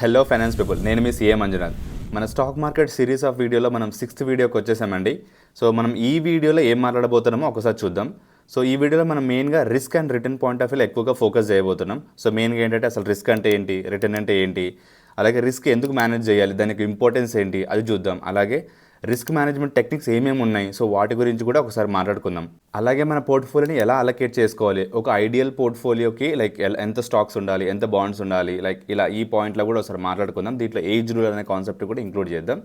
Hello finance people, నేను మీ CA Manjunath. మన stock market series of వీడియోలో మనం 6th వీడియోకి వచ్చేసామండి. సో మనం ఈ వీడియోలో ఏం మాట్లాడబోతున్నామో ఒకసారి చూద్దాం. సో ఈ వీడియోలో మనం మెయిన్గా risk and return point of వ్యూలో ఎక్కువగా ఫోకస్ చేయబోతున్నాం. సో మెయిన్గా ఏంటంటే అసలు రిస్క్ అంటే ఏంటి, రిటర్న్ అంటే ఏంటి, అలాగే రిస్క్ ఎందుకు మేనేజ్ చేయాలి, దానికి ఇంపార్టెన్స్ ఏంటి అది చూద్దాం. అలాగే రిస్క్ మేనేజ్మెంట్ టెక్నిక్స్ ఏమేమి ఉన్నాయి, సో వాటి గురించి కూడా ఒకసారి మాట్లాడుకుందాం. అలాగే మన పోర్ట్ఫోలియోని ఎలా అలొకేట్ చేసుకోవాలి, ఒక ఐడియల్ పోర్ట్ఫోలియోకి ఎంత స్టాక్స్ ఉండాలి, ఎంత బాండ్స్ ఉండాలి, ఇలా ఈ పాయింట్లో కూడా ఒకసారి మాట్లాడుకుందాం. దీంట్లో ఏజ్ రూల్ అనే కాన్సెప్ట్ కూడా ఇంక్లూడ్ చేద్దాం.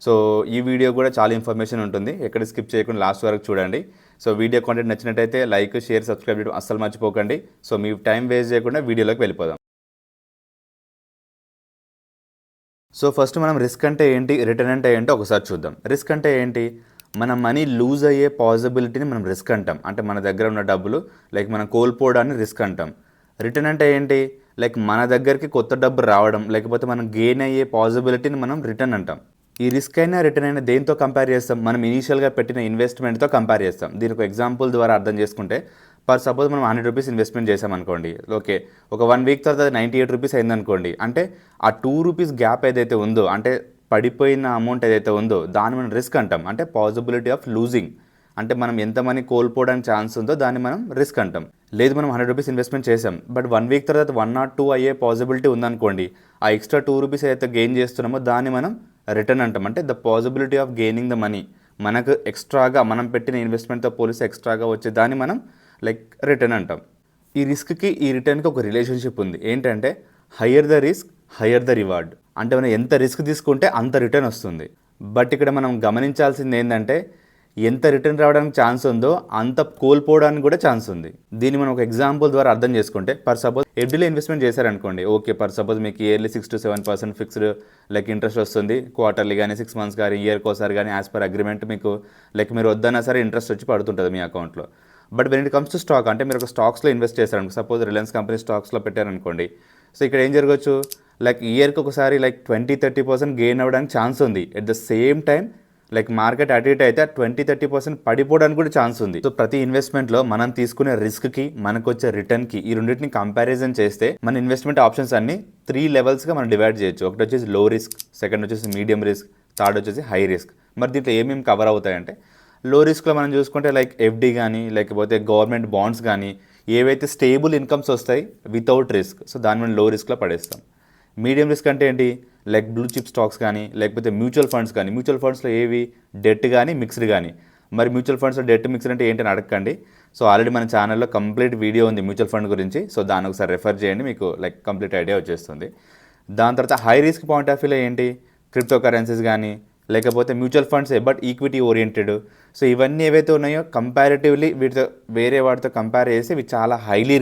సో ఈ వీడియో కూడా చాలా ఇన్ఫర్మేషన్ ఉంటుంది, ఎక్కడ స్కిప్ చేయకుండా లాస్ట్ వరకు చూడండి. సో వీడియో కాంటెంట్ నచ్చినట్టయితే లైక్, షేర్, సబ్స్క్రైబ్ చేయడం అస్సలు మర్చిపోకండి. సో మీ టైం వేస్ట్ చేయకుండా వీడియోలోకి వెళ్ళిపోదాం. సో ఫస్ట్ మనం రిస్క్ అంటే ఏంటి, రిటర్న్ అంటే ఏంటో ఒకసారి చూద్దాం. రిస్క్ అంటే ఏంటి, మన మనీ లూజ్ అయ్యే పాసిబిలిటీని మనం రిస్క్ అంటాం. అంటే మన దగ్గర ఉన్న డబ్బులు మనం కోల్పోవడాన్ని రిస్క్ అంటాం. రిటర్న్ అంటే ఏంటి, మన దగ్గరికి కొత్త డబ్బు రావడం, లేకపోతే మనం గెయిన్ అయ్యే పాసిబిలిటీని మనం రిటర్న్ అంటాం. ఈ రిస్క్ అయినా రిటర్న్ అయినా దేంతో కంపేర్ చేస్తాం, మనం ఇనీషియల్గా పెట్టిన ఇన్వెస్ట్మెంట్తో కంపేర్ చేస్తాం. దీనికి ఎగ్జాంపుల్ ద్వారా అర్థం చేసుకుంటే, సపోజ్ మనం 100 రూపీస్ ఇన్వెస్ట్మెంట్ చేసామనుకోండి. ఓకే, ఒక 1 వీక్ తర్వాత 98 రూపీస్ అయిందనుకోండి. అంటే ఆ 2 రూపీస్ గ్యాప్ ఏదైతే ఉందో, అంటే పడిపోయిన అమౌంట్ ఏదైతే ఉందో దాన్ని మనం రిస్క్ అంటాం. అంటే పాసిబిలిటీ ఆఫ్ లూజింగ్, అంటే మనం ఎంత మనీ కోల్పోవడానికి ఛాన్స్ ఉందో దాన్ని మనం రిస్క్ అంటాం. లేదు మనం 100 రూపీస్ ఇన్వెస్ట్మెంట్ చేసాం, బట్ 1 వీక్ తర్వాత 102 అయ్యే పాసిబిలిటీ ఉందనుకోండి. ఆ ఎక్స్ట్రా 2 రూపీస్ ఏదైతే గెయిన్ చేస్తున్నామో దాన్ని మనం రిటర్న్ అంటాం. అంటే the possibility of gaining the money, మనకు ఎక్స్ట్రాగా మనం పెట్టిన ఇన్వెస్ట్మెంట్తో పోలిస్తే ఎక్స్ట్రాగా వచ్చే దాన్ని మనం రిటర్న్ అంటాం. ఈ రిస్క్కి ఈ రిటర్న్కి ఒక రిలేషన్షిప్ ఉంది. ఏంటంటే higher the risk higher the reward. అంటే మనం ఎంత రిస్క్ తీసుకుంటే అంత రిటర్న్ వస్తుంది. బట్ ఇక్కడ మనం గమనించాల్సింది ఏంటంటే, ఎంత రిటర్న్ రావడానికి ఛాన్స్ ఉందో అంత కోల్పోవడానికి కూడా ఛాన్స్ ఉంది. దీన్ని మనం ఒక ఎగ్జాంపుల్ ద్వారా అర్థం చేసుకుంటే, సపోజ్ ఎఫ్డీలో ఇన్వెస్ట్మెంట్ చేశారనుకోండి. ఓకే, సపోజ్ మీకు ఇయర్లీ 6 to 7% ఫిక్స్డ్ ఇంట్రెస్ట్ వస్తుంది. క్వార్టర్లీ కానీ 6 months కానీ ఇయర్కి ఒకసారి కానీ యాజ్ పర్ అగ్రిమెంట్ మీకు మీరు వద్దన్నా సరే ఇంట్రెస్ట్ వచ్చి పడుతుంటుంది మీ అకౌంట్లో. But when it comes to stock, అంటే మీరు ఒక స్టాక్స్లో ఇన్వెస్ట్ చేశారనుకో, సపోజ్ రిలయన్స్ కంపెనీ స్టాక్స్లో పెట్టారనుకోండి. సో ఇక్కడ ఏం జరగవచ్చు, ఇయర్కి ఒకసారి 20-30% గెయిన్ అవ్వడానికి ఛాన్స్ ఉంది. At the same time market అటు ఇటు అయితే 20-30% పడిపోవడానికి కూడా ఛాన్స్ ఉంది. సో ప్రతి ఇన్వెస్ట్మెంట్లో మనం తీసుకునే రిస్క్కి మనకు వచ్చే రిటర్న్కి ఈ రెండింటిని కంపారిజన్ చేస్తే మన ఇన్వెస్ట్మెంట్ ఆప్షన్స్ అన్ని 3 levelsగా మనం డివైడ్ చేయొచ్చు. ఒకటి వచ్చేసి లో రిస్క్, సెకండ్ వచ్చేసి మీడియం రిస్క్, థర్డ్ వచ్చేసి హై రిస్క్. మరి దీంట్లో ఏమేమి కవర్ అవుతాయంటే, లో రిస్క్లో మనం చూసుకుంటే ఎఫ్డీ కానీ లేకపోతే గవర్నమెంట్ బాండ్స్ కానీ ఏవైతే స్టేబుల్ ఇన్కమ్స్ వస్తాయి వితౌట్ రిస్క్, సో దాన్ని మనం లో రిస్క్లో పడేస్తాం. మీడియం రిస్క్ అంటే ఏంటి, బ్లూ చిప్ స్టాక్స్ కానీ లేకపోతే మ్యూచువల్ ఫండ్స్ కానీ. మ్యూచువల్ ఫండ్స్లో ఏవి, డెట్ కానీ మిక్స్డ్ కానీ. మరి మ్యూచువల్ ఫండ్స్లో డెట్ మిక్స్డ్ అంటే ఏంటని అడగండి. సో ఆల్రెడీ మన ఛానల్లో కంప్లీట్ వీడియో ఉంది మ్యూచువల్ ఫండ్ గురించి. సో దాన్ని ఒకసారి రెఫర్ చేయండి, మీకు కంప్లీట్ ఐడియా వచ్చేస్తుంది. దాని తర్వాత హై రిస్క్ పాయింట్ ఆఫ్ వ్యూలో ఏంటి, క్రిప్టో కరెన్సీస్ కానీ లేకపోతే mutual funds but equity oriented. So ఇవన్నీ ఏవైతే ఉన్నాయో కంపారిటివ్లీ వీటితో వేరే వాటితో కంపేర్ చేసి ఇవి చాలా హైలీ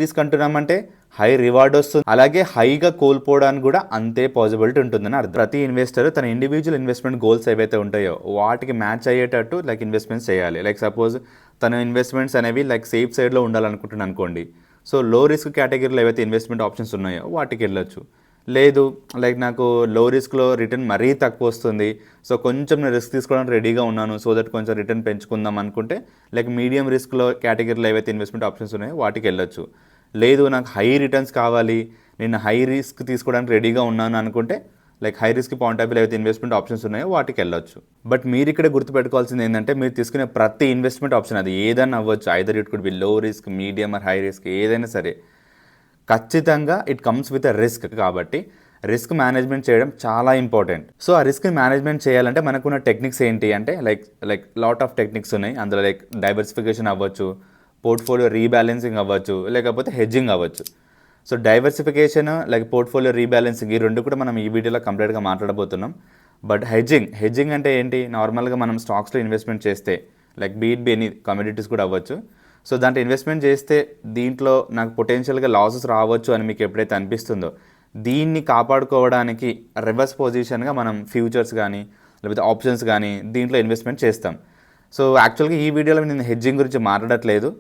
రిస్క్ అంటున్నామంటే హై రివార్డ్ వస్తుంది, అలాగే హైగా కోల్పోవడానికి కూడా అంతే పాసిబిలిటీ ఉంటుందని అర్థం. ప్రతి ఇన్వెస్టర్ తన ఇండివిజువల్ ఇన్వెస్ట్మెంట్ గోల్స్ ఏవైతే ఉంటాయో వాటికి మ్యాచ్ అయ్యేటట్టు ఇన్వెస్ట్మెంట్స్ చేయాలి. సపోజ్ తన ఇన్వెస్ట్మెంట్స్ అనేవి సేఫ్ సైడ్లో ఉండాలనుకుంటున్నాను అనుకోండి. సో లో రిస్క్ కేటగిరీలో ఏవైతే ఇన్వెస్ట్మెంట్ ఆప్షన్స్ ఉన్నాయో వాటికి వెళ్ళొచ్చు. లేదు నాకు లో రిస్క్లో రిటర్న్ మరీ తక్కువ వస్తుంది, సో కొంచెం నేను రిస్క్ తీసుకోవడానికి రెడీగా ఉన్నాను, సో దట్ కొంచెం రిటర్న్ పెంచుకుందాం అనుకుంటే మీడియం రిస్క్లో కేటగిరీలో ఏవైతే ఇన్వెస్ట్మెంట్ ఆప్షన్స్ ఉన్నాయో వాటికి వెళ్ళొచ్చు. లేదు నాకు హై రిటర్న్స్ కావాలి, నేను హై రిస్క్ తీసుకోవడానికి రెడీగా ఉన్నాను అనుకుంటే హై రిస్క్ పాయింట్ ఆఫ్ వ్యూలో ఏవైతే ఇన్వెస్ట్మెంట్ ఆప్షన్స్ ఉన్నాయో వాటికి వెళ్ళొచ్చు. బట్ మీరు ఇక్కడ గుర్తుపెట్టుకోవాల్సింది ఏంటంటే, మీరు తీసుకునే ప్రతి ఇన్వెస్ట్మెంట్ ఆప్షన్ అది ఏదైనా అవ్వచ్చు, ఐదర్ ఇట్ కుడ్ బి లో risk, medium are high risk, ఏదైనా సరే ఖచ్చితంగా it comes with a risk. కాబట్టి రిస్క్ మేనేజ్మెంట్ చేయడం చాలా ఇంపార్టెంట్. సో ఆ రిస్క్ మేనేజ్మెంట్ చేయాలంటే మనకున్న టెక్నిక్స్ ఏంటి అంటే, లాట్ ఆఫ్ టెక్నిక్స్ ఉన్నాయి. అందులో డైవర్సిఫికేషన్ అవ్వచ్చు, పోర్ట్ఫోలియో రీబ్యాలెన్సింగ్ అవ్వచ్చు, లేకపోతే హెడ్జింగ్ అవ్వచ్చు. సో డైవర్సిఫికేషన్ పోర్ట్ఫోలియో రీబ్యాలెన్సింగ్ ఈ రెండు కూడా మనం ఈ వీడియోలో కంప్లీట్గా మాట్లాడబోతున్నాం. బట్ హెడ్జింగ్ అంటే ఏంటి, నార్మల్గా మనం స్టాక్స్లో ఇన్వెస్ట్మెంట్ చేస్తే బీట్ బి ఎనీ కమోడిటీస్ కూడా అవ్వచ్చు. సో దాంట్లో ఇన్వెస్ట్మెంట్ చేస్తే దీంట్లో నాకు పొటెన్షియల్గా లాసెస్ రావచ్చు అని మీకు ఎప్పుడైతే అనిపిస్తుందో, దీన్ని కాపాడుకోవడానికి రివర్స్ పొజిషన్గా మనం ఫ్యూచర్స్ కానీ లేకపోతే ఆప్షన్స్ కానీ దీంట్లో ఇన్వెస్ట్మెంట్ చేస్తాం. సో యాక్చువల్గా ఈ వీడియోలో నేను హెడ్జింగ్ గురించి మాట్లాడట్లేదు.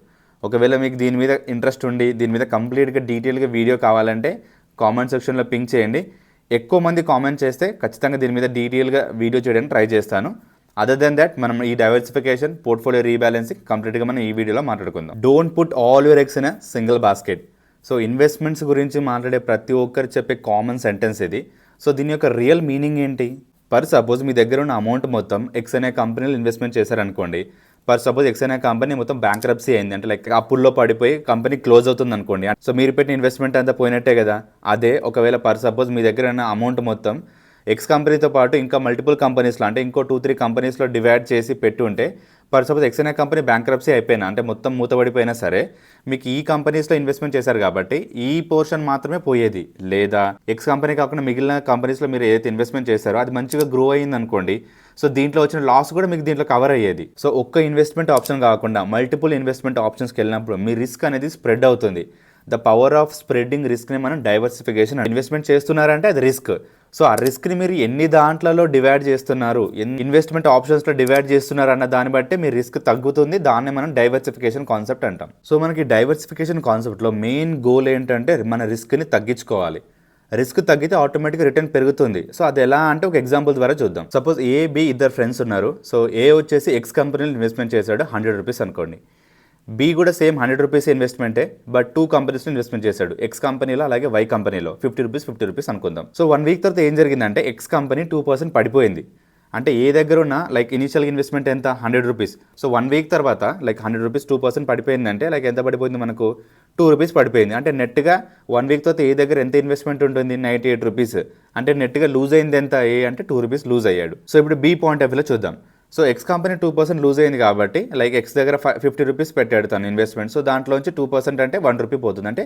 ఒకవేళ మీకు దీని మీద ఇంట్రెస్ట్ ఉండి దీని మీద కంప్లీట్గా డీటెయిల్గా వీడియో కావాలంటే కామెంట్ సెక్షన్లో పింక్ చేయండి. ఎక్కువ మంది కామెంట్ చేస్తే ఖచ్చితంగా దీని మీద డీటెయిల్గా వీడియో చేయడానికి ట్రై చేస్తాను. అదర్ దెన్ దట్ మనం ఈ డైవర్సిఫికేషన్, పోర్ట్ఫోలియో రీబ్యాలెన్సింగ్ కంప్లీట్గా మనం ఈ వీడియోలో మాట్లాడుకుందాం. Don't put all your eggs in a single basket. So investments గురించి మాట్లాడే ప్రతి ఒక్కరు చెప్పే కామన్ సెంటెన్స్ ఇది. సో దీని యొక్క రియల్ మీనింగ్ ఏంటి? ఫర్ సపోజ్ మీ దగ్గర ఉన్న అమౌంట్ మొత్తం ఎక్స్ అనే కంపెనీలో ఇన్వెస్ట్మెంట్ చేశారనుకోండి. ఫర్ సపోజ్ ఎక్స్ అనే కంపెనీ మొత్తం బ్యాంక్రప్సీ అయింది, అంటే లైక్ అప్పుల్లో పడిపోయి కంపెనీ క్లోజ్ అవుతుంది అనుకోండి. సో మీరు పెట్టిన ఇన్వెస్ట్మెంట్ అంతా పోయినట్టే కదా. అదే ఒకవేళ ఫర్ సపోజ్ మీ దగ్గర ఉన్న అమౌంట్ మొత్తం ఎక్స్ కంపెనీతో పాటు ఇంకా మల్టిపుల్ కంపెనీస్లో, అంటే ఇంకో 2-3 కంపెనీస్లో డివైడ్ చేసి పెట్టి ఉంటే, ఫర్ సపోజ్ ఎక్స్ అనే కంపెనీ బ్యాంక్రప్సీ అయిపోయినా, అంటే మొత్తం మూతపడిపోయినా సరే, మీకు ఈ కంపెనీస్లో ఇన్వెస్ట్మెంట్ చేశారు కాబట్టి ఈ పోర్షన్ మాత్రమే పోయేది. లేదా ఎక్స్ కంపెనీ కాకుండా మిగిలిన కంపెనీస్లో మీరు ఏదైతే ఇన్వెస్ట్మెంట్ చేశారో అది మంచిగా గ్రో అయ్యింది అనుకోండి, సో దీంట్లో వచ్చిన లాస్ కూడా మీకు దీంట్లో కవర్ అయ్యేది. సో ఒక్క ఇన్వెస్ట్మెంట్ ఆప్షన్ కాకుండా మల్టిపుల్ ఇన్వెస్ట్మెంట్ ఆప్షన్స్కి వెళ్ళినప్పుడు మీ రిస్క్ అనేది స్ప్రెడ్ అవుతుంది. ద పవర్ ఆఫ్ స్ప్రెడ్డింగ్ రిస్క్ని మనం డైవర్సిఫికేషన్. ఇన్వెస్ట్మెంట్ చేస్తున్నారంటే అది రిస్క్. సో ఆ రిస్క్ని మీరు ఎన్ని దాంట్లలో డివైడ్ చేస్తున్నారు, ఎన్ని ఇన్వెస్ట్మెంట్ ఆప్షన్స్లో డివైడ్ చేస్తున్నారు అన్న దాన్ని బట్టి మీ రిస్క్ తగ్గుతుంది. దాన్ని మనం డైవర్సిఫికేషన్ కాన్సెప్ట్ అంటాం. సో మనకి డైవర్సిఫికేషన్ కాన్సెప్ట్లో మెయిన్ గోల్ ఏంటంటే మన రిస్క్ని తగ్గించుకోవాలి. రిస్క్ తగ్గితే ఆటోమేటిక్గా రిటర్న్ పెరుగుతుంది. సో అది ఎలా అంటే ఒక ఎగ్జాంపుల్ ద్వారా చూద్దాం. సపోజ్ ఏ బి ఇద్దరు ఫ్రెండ్స్ ఉన్నారు. సో ఏ వచ్చేసి ఎక్స్ కంపెనీలో ఇన్వెస్ట్మెంట్ చేశాడు 100 రూపీస్ అనుకోండి. బి కూడా సేమ్ 100 రూపీస్ ఇన్వెస్ట్మెంటే, బట్ 2 కంపెనీస్లో ఇన్వెస్ట్మెంట్ చేశాడు. ఎక్స్ కంపెనీలో అలాగే వై కంపెనీలో 50 రూపీస్ అనుకుందాం. సో 1 వీక్ తర్వాత ఏం జరిగిందంటే ఎక్స్ కంపెనీ 2% పడిపోయింది. అంటే ఏ దగ్గర ఉన్న లైక్ ఇనిషియల్ ఇన్వెస్ట్మెంట్ ఎంత 100 రూపీస్. సో 1 వీక్ తర్వాత లైక్ 100 రూపీస్ 2% పడిపోయిందంటే లైక్ ఎంత పడిపోయింది మనకు 2 రూపీస్ పడిపోయింది. అంటే నెట్గా 1 వీక్ తర్వాత ఏ దగ్గర ఎంత ఇన్వెస్ట్మెంట్ ఉంటుంది 98 రూపీస్. అంటే నెట్గా లూజ్ అయింది ఎంత ఏ అంటే 2 రూపీస్ లూజ్ అయ్యాడు. సో ఇప్పుడు బి పాయింట్ ఆఫ్ వ్యూలో చూద్దాం. సో ఎక్స్ కంపెనీ 2% లూజ్ అయింది కాబట్టి లైక్ ఎక్స్ దగ్గర 50 రూపీస్ పెట్టాడు తను ఇన్వెస్ట్మెంట్. సో దాంట్లోంచి 2% అంటే 1 రూపీ పోతుంది, అంటే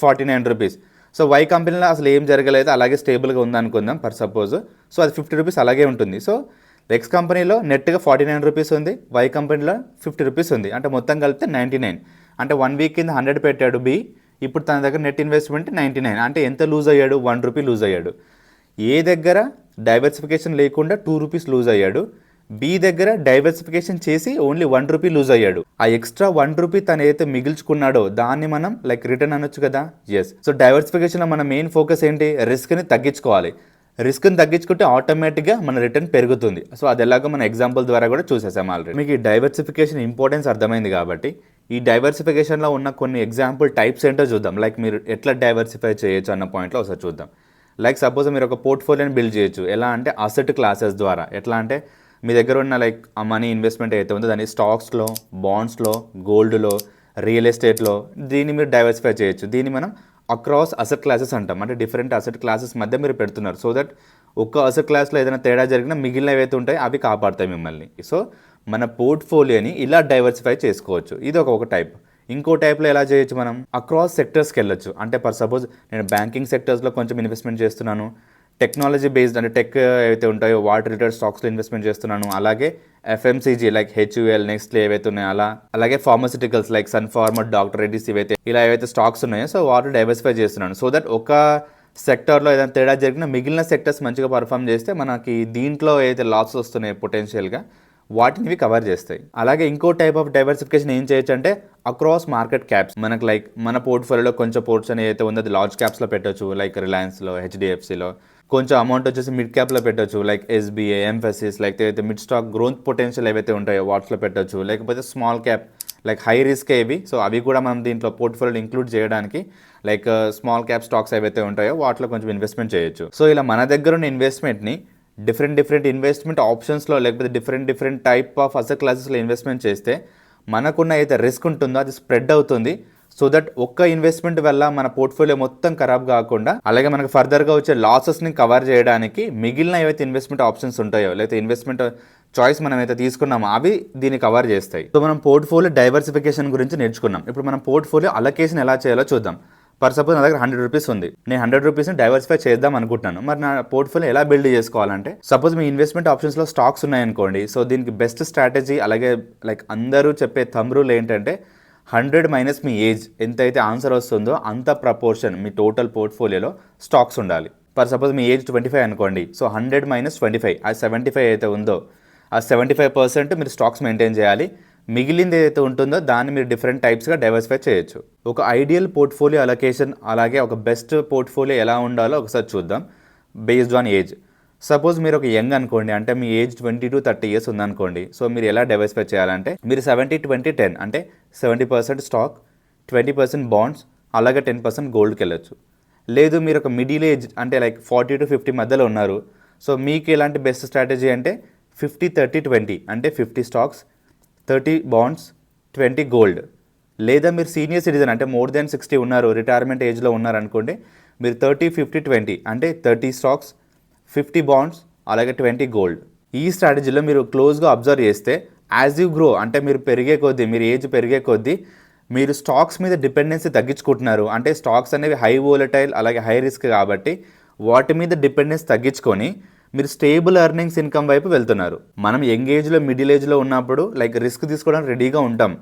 49 రూపీస్. సో వై కంపెనీలో అసలు ఏం జరగలేదు, అలాగే స్టేబుల్గా ఉందనుకుందాం ఫర్ సపోజ్. సో అది 50 రూపీస్ అలాగే ఉంటుంది. సో ఎక్స్ కంపెనీలో నెట్గా 49 రూపీస్ ఉంది, వై కంపెనీలో 50 రూపీస్ ఉంది, అంటే మొత్తం కలిపితే 99. అంటే 1 వీక్ కింద 100 పెట్టాడు బి, ఇప్పుడు తన దగ్గర నెట్ ఇన్వెస్ట్మెంట్ 99. అంటే ఎంత లూజ్ అయ్యాడు 1 రూపీ లూజ్ అయ్యాడు. ఏ దగ్గర డైవర్సిఫికేషన్ లేకుండా 2 రూపీస్ లూజ్ అయ్యాడు. బి దగ్గర డైవర్సిఫికేషన్ చేసి ఓన్లీ 1 రూపీ లూజ్ అయ్యాడు. ఆ ఎక్స్ట్రా 1 రూపీ తను ఏదైతే మిగిల్చుకున్నాడో దాన్ని మనం లైక్ రిటర్న్ అనొచ్చు కదా. ఎస్. సో డైవర్సిఫికేషన్లో మన మెయిన్ ఫోకస్ ఏంటి, రిస్క్ని తగ్గించుకోవాలి. రిస్క్ని తగ్గించుకుంటే ఆటోమేటిక్గా మన రిటర్న్ పెరుగుతుంది. సో అది ఎలాగో మన ఎగ్జాంపుల్ ద్వారా కూడా చూసేసాం ఆల్రెడీ. మీకు ఈ డైవర్సిఫికేషన్ ఇంపార్టెన్స్ అర్థమైంది కాబట్టి ఈ డైవర్సిఫికేషన్లో ఉన్న కొన్ని ఎగ్జాంపుల్ టైప్స్ ఏంటో చూద్దాం. లైక్ మీరు ఎట్లా డైవర్సిఫై చేయొచ్చు అన్న పాయింట్లో ఒకసారి చూద్దాం. లైక్ సపోజ్ మీరు ఒక పోర్ట్ఫోలియోని బిల్డ్ చేయొచ్చు. ఎలా అంటే అసెట్ క్లాసెస్ ద్వారా. ఎట్లా అంటే మీ దగ్గర ఉన్న లైక్ ఆ మనీ ఇన్వెస్ట్మెంట్ అయితే ఉందో దాన్ని స్టాక్స్లో, బాండ్స్లో, గోల్డ్లో, రియల్ ఎస్టేట్లో దీన్ని మీరు డైవర్సిఫై చేయొచ్చు. దీన్ని మనం అక్రాస్ అసెట్ క్లాసెస్ అంటాం. అంటే డిఫరెంట్ అసెట్ క్లాసెస్ మధ్య మీరు పెడుతున్నారు. సో దట్ ఒక్క అసెట్ క్లాస్లో ఏదైనా తేడా జరిగినా మిగిలిన ఏవైతే ఉంటాయో అవి కాపాడుతాయి మిమ్మల్ని. సో మన పోర్ట్ఫోలియోని ఇలా డైవర్సిఫై చేసుకోవచ్చు. ఇది ఒక టైప్. ఇంకో టైప్లో ఎలా చేయొచ్చు, మనం అక్రాస్ సెక్టర్స్కి వెళ్ళొచ్చు. అంటే ఫర్ సపోజ్ నేను బ్యాంకింగ్ సెక్టర్స్లో కొంచెం ఇన్వెస్ట్మెంట్ చేస్తున్నాను, టెక్నాలజీ బేస్డ్ అంటే టెక్ ఏవైతే ఉంటాయో వాటి రిలేటెడ్ స్టాక్స్లో ఇన్వెస్ట్మెంట్ చేస్తున్నాను, అలాగే ఎఫ్ఎంసీజీ లైక్ హెచ్యుఎల్, నెక్స్ట్లో ఏవైతే ఉన్నాయో అలా, అలాగే pharmaceuticals like Sun Pharma, doctor Reddy's ఇలా ఏవైతే స్టాక్స్ ఉన్నాయో సో వాటి డైవర్సిఫై చేస్తున్నాను. సో దట్ ఒక సెక్టర్లో ఏదైనా తేడా జరిగినా మిగిలిన సెక్టర్స్ మంచిగా పర్ఫామ్ చేస్తే మనకి దీంట్లో ఏదైతే లాస్ వస్తున్నాయో పొటెన్షియల్గా వాటిని ఇవి కవర్ చేస్తాయి. అలాగే ఇంకో టైప్ ఆఫ్ డైవర్సిఫికేషన్ ఏం చేయొచ్చు అంటే అక్రాస్ మార్కెట్ క్యాప్స్. మనకు లైక్ మన పోర్ట్ఫోలియోలో కొంచెం పోర్ట్ఫోలియో ఏదైతే ఉందో అది లార్జ్ క్యాప్స్లో పెట్టచ్చు, లైక్ రిలయన్స్లో, హెచ్డిఎఫ్సిలో. కొంచెం అమౌంట్ వచ్చేసి మిడ్ క్యాప్లో పెట్టచ్చు, లైక్ ఎస్బీఐ, ఎంఫసిస్, లైక్ ఏదైతే మిడ్ స్టాక్ గ్రోత్ పొటెన్షియల్ ఏవైతే ఉంటాయో వాట్స్లో పెట్టచ్చు. లేకపోతే small cap like high risk ఏవి, సో అవి కూడా మనం దీంట్లో పోర్ట్ఫోలియోలో ఇంక్లూడ్ చేయడానికి లైక్ స్మాల్ క్యాప్ స్టాక్స్ ఏవైతే ఉంటాయో వాటిలో కొంచెం ఇన్వెస్ట్మెంట్ చేయొచ్చు. సో ఇలా మన దగ్గర ఉన్న ఇన్వెస్ట్మెంట్ని డిఫరెంట్ ఇన్వెస్ట్మెంట్ ఆప్షన్స్లో లేకపోతే డిఫరెంట్ టైప్ ఆఫ్ అసెట్ క్లాసెస్లో ఇన్వెస్ట్మెంట్ చేస్తే మనకున్న అయితే రిస్క్ ఉంటుందో అది స్ప్రెడ్ అవుతుంది. సో దట్ ఒక్క ఇన్వెస్ట్మెంట్ వల్ల మన పోర్ట్ఫోలియో మొత్తం ఖరాబ్ కాకుండా అలాగే మనకు ఫర్దర్గా వచ్చే లాసెస్ని కవర్ చేయడానికి మిగిలిన ఏవైతే ఇన్వెస్ట్మెంట్ ఆప్షన్స్ ఉంటాయో లేకపోతే ఇన్వెస్ట్మెంట్ చాయిస్ మనం అయితే తీసుకున్నామో అవి దీన్ని కవర్ చేస్తాయి. సో మనం పోర్ట్ఫోలియో డైవర్సిఫికేషన్ గురించి నేర్చుకున్నాం. ఇప్పుడు మనం పోర్ట్ఫోలియో అలొకేషన్ ఎలా చేయాలో చూద్దాం. ఫర్ సపోజ్ నా దగ్గర 100 రూపీస్ ఉంది, నేను 100 రూపీస్ని డైవర్సిఫై చేద్దాం అనుకుంటున్నాను. మరి నా పోర్ట్ఫోలియో ఎలా బిల్డ్ చేసుకోవాలంటే సపోజ్ మీ ఇన్వెస్ట్మెంట్ ఆప్షన్స్లో స్టాక్స్ ఉన్నాయనుకోండి. సో దీనికి బెస్ట్ స్ట్రాటజీ అలాగే లైక్ అందరూ చెప్పే థంబ్ రూల్ ఏంటంటే 100 మైనస్ మీ ఏజ్ ఎంతైతే ఆన్సర్ వస్తుందో అంత ప్రపోర్షన్ మీ టోటల్ పోర్ట్ఫోలియోలో స్టాక్స్ ఉండాలి. ఫర్ సపోజ్ మీ ఏజ్ 25 అనుకోండి. సో 100 మైనస్ 25 ఆ 75 అయితే ఉందో ఆ 75% మీరు స్టాక్స్ మెయింటైన్ చేయాలి. మిగిలింది ఏదైతే ఉంటుందో దాన్ని మీరు డిఫరెంట్ టైప్స్గా డైవర్సిఫై చేయొచ్చు. ఒక ఐడియల్ పోర్ట్ఫోలియో అలొకేషన్ అలాగే ఒక బెస్ట్ పోర్ట్ఫోలియో ఎలా ఉండాలో ఒకసారి చూద్దాం బేస్డ్ ఆన్ ఏజ్. సపోజ్ మీరు ఒక యంగ్ అనుకోండి, అంటే మీ ఏజ్ 20 to 30 ఇయర్స్ ఉందనుకోండి. సో మీరు ఎలా డైవర్సిఫై చేయాలంటే మీరు 70-20-10 అంటే 70% స్టాక్, 20% బాండ్స్, అలాగే 10% గోల్డ్కి వెళ్ళొచ్చు. లేదు మీరు ఒక మిడిల్ ఏజ్ అంటే లైక్ 40 to 50 మధ్యలో ఉన్నారు. సో మీకు ఎలాంటి బెస్ట్ స్ట్రాటజీ అంటే 50-30-20 అంటే 50 స్టాక్స్, 30 బాండ్స్, 20 గోల్డ్. లేదా మీరు సీనియర్ సిటిజన్ అంటే మోర్ దెన్ 60 ఉన్నారు, రిటైర్మెంట్ ఏజ్లో ఉన్నారనుకోండి, మీరు 30-50-20 అంటే 30 స్టాక్స్, 50 బాండ్స్, అలాగే 20 గోల్డ్. ఈ స్ట్రాటజీలో మీరు క్లోజ్గా అబ్జర్వ్ చేస్తే యాజ్ యూ గ్రో అంటే మీరు పెరిగే కొద్దీ, మీరు ఏజ్ పెరిగే కొద్దీ మీరు స్టాక్స్ మీద డిపెండెన్సీ తగ్గించుకుంటున్నారు. అంటే స్టాక్స్ అనేవి హై వోలటైల్ అలాగే హై రిస్క్ కాబట్టి వాటి మీద డిపెండెన్స్ తగ్గించుకొని మీరు స్టేబుల్ ఎర్నింగ్స్ ఇన్కమ్ వైపు వెళ్తున్నారు. మనం యంగ్ ఏజ్లో మిడిల్ ఏజ్లో ఉన్నప్పుడు లైక్ రిస్క్ తీసుకోవడానికి రెడీగా ఉంటాం.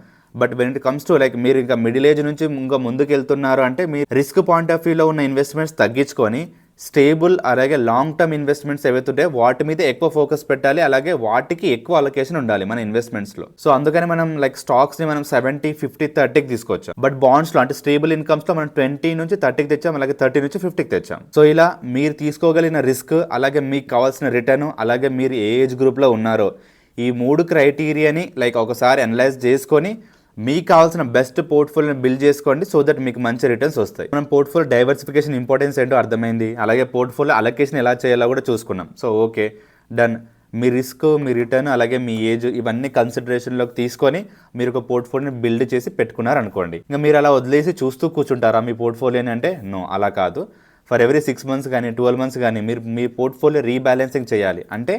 But when it comes to like మీరు ఇంకా మిడిల్ ఏజ్ నుంచి ఇంకా ముందుకు వెళ్తున్నారు అంటే మీరు రిస్క్ పాయింట్ ఆఫ్ వ్యూలో ఉన్న ఇన్వెస్ట్మెంట్స్ తగ్గించుకొని స్టేబుల్ అలాగే లాంగ్ టర్మ్ ఇన్వెస్ట్మెంట్స్ ఏవైతుంటే వాటి మీద ఎక్కువ ఫోకస్ పెట్టాలి, అలాగే వాటికి ఎక్కువ అలొకేషన్ ఉండాలి మన ఇన్వెస్ట్మెంట్స్లో. సో అందుకని మనం లైక్ స్టాక్స్ని మనం 70-50-30కి తీసుకొచ్చాం. బట్ బాండ్స్లో అంటే స్టేబుల్ ఇన్కమ్స్లో మనం 20 నుంచి 30కి తెచ్చాం, అలాగే 30 నుంచి 50కి తెచ్చాం. సో ఇలా మీరు తీసుకోగలిగిన రిస్క్, అలాగే మీకు కావాల్సిన రిటర్న్, అలాగే మీరు ఏ ఏజ్ గ్రూప్లో ఉన్నారో ఈ 3 క్రైటీరియాని లైక్ ఒకసారి అనలైజ్ చేసుకొని మీకు కావాల్సిన బెస్ట్ పోర్ట్ఫోలియోని బిల్డ్ చేసుకోండి. సో దట్ మీకు మంచి రిటర్న్స్ వస్తాయి. మనం పోర్ట్ఫోలియో డైవర్సిఫికేషన్ ఇంపార్టెన్స్ ఏంటో అర్థమైంది, అలాగే పోర్ట్ఫోలియో అలొకేషన్ ఎలా చేయాలో కూడా చూసుకున్నాం. So okay done. మీ రిస్క్, మీ రిటర్న్, అలాగే మీ ఏజ్ ఇవన్నీ కన్సిడరేషన్లోకి తీసుకొని మీరు ఒక పోర్ట్ఫోలియోని బిల్డ్ చేసి పెట్టుకున్నారు అనుకోండి. ఇంకా మీరు అలా వదిలేసి చూస్తూ కూర్చుంటారా మీ పోర్ట్ఫోలియోని అంటే నో, అలా కాదు. ఫర్ ఎవ్రీ 6 months కానీ 12 months కానీ మీరు మీ పోర్ట్ఫోలియో రీబ్యాలెన్సింగ్ చేయాలి. అంటే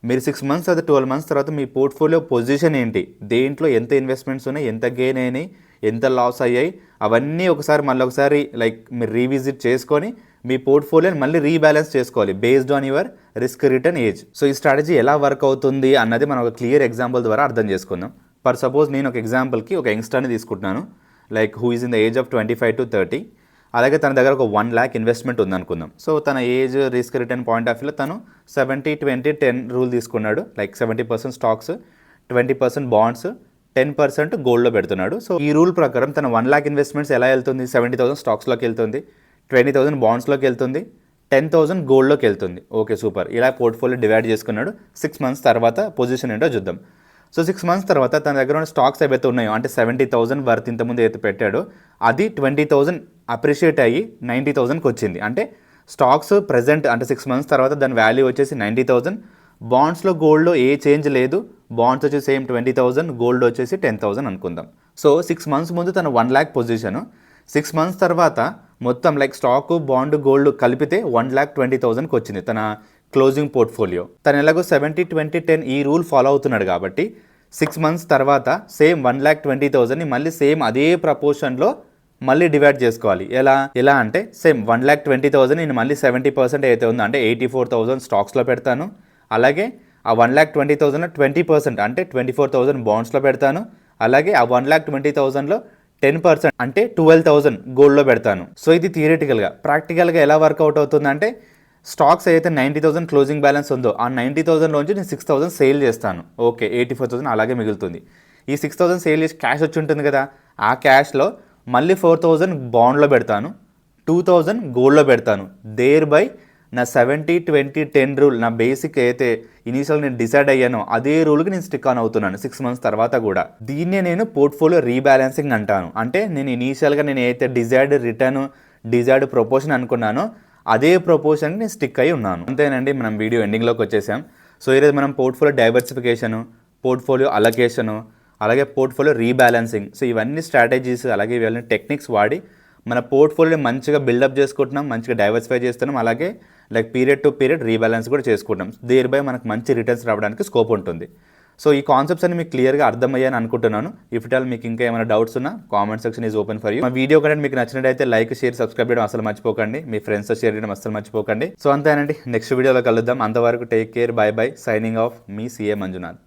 మీరు 6 months లేదా 12 months తర్వాత మీ పోర్ట్ఫోలియో పొజిషన్ ఏంటి, దేంట్లో ఎంత ఇన్వెస్ట్మెంట్స్ ఉన్నాయి, ఎంత గెయిన్ అయినాయి, ఎంత లాస్ అయ్యాయి, అవన్నీ ఒకసారి లైక్ మీరు రీవిజిట్ చేసుకొని మీ పోర్ట్ఫోలియోని మళ్ళీ రీబ్యాలెన్స్ చేసుకోవాలి based on your risk return age. So ఈ స్ట్రాటజీ ఎలా వర్క్ అవుతుంది అన్నది మనం ఒక క్లియర్ ఎగ్జాంపుల్ ద్వారా అర్థం చేసుకుందాం. ఫర్ సపోజ్ నేను ఒక ఎగ్జాంపుల్కి ఒక యంగ్స్టర్ని తీసుకుంటున్నాను, like who is in the age of 25 to 30. అలాగే తన దగ్గర ఒక 1 lakh ఇన్వెస్ట్మెంట్ ఉందనుకుందాం. సో తన age risk return point of వ్యూలో తను 70-20-10 రూల్ తీసుకున్నాడు. లైక్ 70% స్టాక్స్, 20% బాండ్స్, 10% గోల్డ్లో పెడుతున్నాడు. సో ఈ రూల్ ప్రకారం తన 1 lakh ఇన్వెస్ట్మెంట్స్ ఎలా వెళ్తుంది, 70,000 స్టాక్స్లోకి వెళ్తుంది, 20,000 బాండ్స్లోకి వెళ్తుంది, 10,000 గోల్డ్లోకి వెళ్తుంది. Okay super. ఇలా పోర్ట్ఫోలియో డివైడ్ చేసుకున్నాడు. 6 months తర్వాత పొజిషన్ ఏంటో చూద్దాం. సో 6 months తర్వాత తన దగ్గర ఉన్న స్టాక్స్ ఏవైతే ఉన్నాయో అంటే 70,000 వర్త్ ఇంతకుముందు ఏదైతే పెట్టాడో అది 20,000 అప్రిషియేట్ అయ్యి 90,000కి వచ్చింది. అంటే స్టాక్స్ ప్రెజెంట్ అంటే 6 months తర్వాత దాని వాల్యూ వచ్చేసి 90,000. బాండ్స్లో గోల్డ్లో ఏ చేంజ్ లేదు, బాండ్స్ వచ్చేసి సేమ్ 20,000, గోల్డ్ వచ్చేసి 10,000 అనుకుందాం. సో 6 months ముందు తన 1 lakh పొజిషను, 6 months తర్వాత మొత్తం లైక్ స్టాకు, బాండ్, గోల్డ్ కలిపితే 1,20,000కి వచ్చింది తన క్లోజింగ్ పోర్ట్ఫోలియో. తను ఎలాగో 70-20-10 ఈ రూల్ ఫాలో అవుతున్నాడు కాబట్టి 6 months తర్వాత సేమ్ 1,20,000ని మళ్ళీ సేమ్ అదే ప్రపోర్షన్లో మళ్ళీ డివైడ్ చేసుకోవాలి. ఎలా అంటే సేమ్ 1,20,000 నేను మళ్ళీ 70% అయితే ఉందో అంటే 84,000 స్టాక్స్లో పెడతాను. అలాగే ఆ 1,20,000లో 20% అంటే 24,000 బాండ్స్లో పెడతాను. అలాగే ఆ 1,20,000లో 10% అంటే 12,000 గోల్డ్లో పెడతాను. సో ఇది థియరిటికల్గా. ప్రాక్టికల్గా ఎలా వర్కౌట్ అవుతుందంటే స్టాక్స్ అయితే 90,000 క్లోజింగ్ బ్యాలెన్స్ ఉందో ఆ 90,000లోంచి నేను 6,000 సేల్ చేస్తాను. ఓకే 84,000 అలాగే మిగులుతుంది. ఈ 6,000 సేల్ చేసి క్యాష్ వచ్చి ఉంటుంది కదా, ఆ క్యాష్లో మళ్ళీ 4,000 బాండ్లో పెడతాను, 2,000 గోల్డ్లో పెడతాను. దేర్ బై నా 70-20-10 రూల్, నా బేసిక్ అయితే ఇనీషియల్ నేను డిసైడ్ అయ్యానో అదే రూల్కి నేను స్టిక్ ఆన్ అవుతున్నాను 6 months తర్వాత కూడా. దీన్నే నేను పోర్ట్ఫోలియో రీబ్యాలెన్సింగ్ అంటాను. అంటే నేను ఇనీషియల్గా నేను ఏదైతే డిజైర్డ్ రిటర్న్, డిజైర్డ్ ప్రపోర్షన్ అనుకున్నానో అదే ప్రపోర్షన్కి నేను స్టిక్ అయి ఉన్నాను. అంతేనండి, మనం వీడియో ఎండింగ్లోకి వచ్చేసాం. సో ఈరోజు మనం పోర్ట్ఫోలియో డైవర్సిఫికేషను, పోర్ట్ఫోలియో అలొకేషను, అలాగే పోర్ట్ఫోలియో రీబ్యాలెన్సింగ్, సో ఇవన్నీ స్ట్రాటజీస్ అలాగే ఇవన్నీ టెక్నిక్స్ వాడి మన పోర్ట్ఫోలియో మంచిగా బిల్డప్ చేసుకుంటున్నాం, మంచిగా డైవర్సిఫై చేస్తున్నాం, అలాగే like period to period rebalance కూడా చేసుకుంటాం. దేర్ బై మనకు మంచి రిటర్న్స్ రావడానికి స్కోప్ ఉంటుంది. సో ఈ కాన్సెప్ట్స్ అన్ని మీకు క్లియర్గా అర్థమయ్యాయని అనుకుంటున్నాను. ఇఫ్ ఇట్ ఆల్ మీకు ఇంకా ఏమైనా డౌట్స్ ఉన్నా comment section is open for you. మా వీడియో కంటెంట్ మీకు నచ్చినట్టయితే లైక్, షేర్, సబ్స్క్రైబ్ చేయడం అసలు మర్చిపోకండి. మీ ఫ్రెండ్స్తో షేర్ చేయడం అసలు మర్చిపోకండి. సో అంతేనండి, నెక్స్ట్ వీడియోలో కలుద్దాం. అంతవరకు take care, bye bye, signing off మీ సిఏ మంజునాథ్.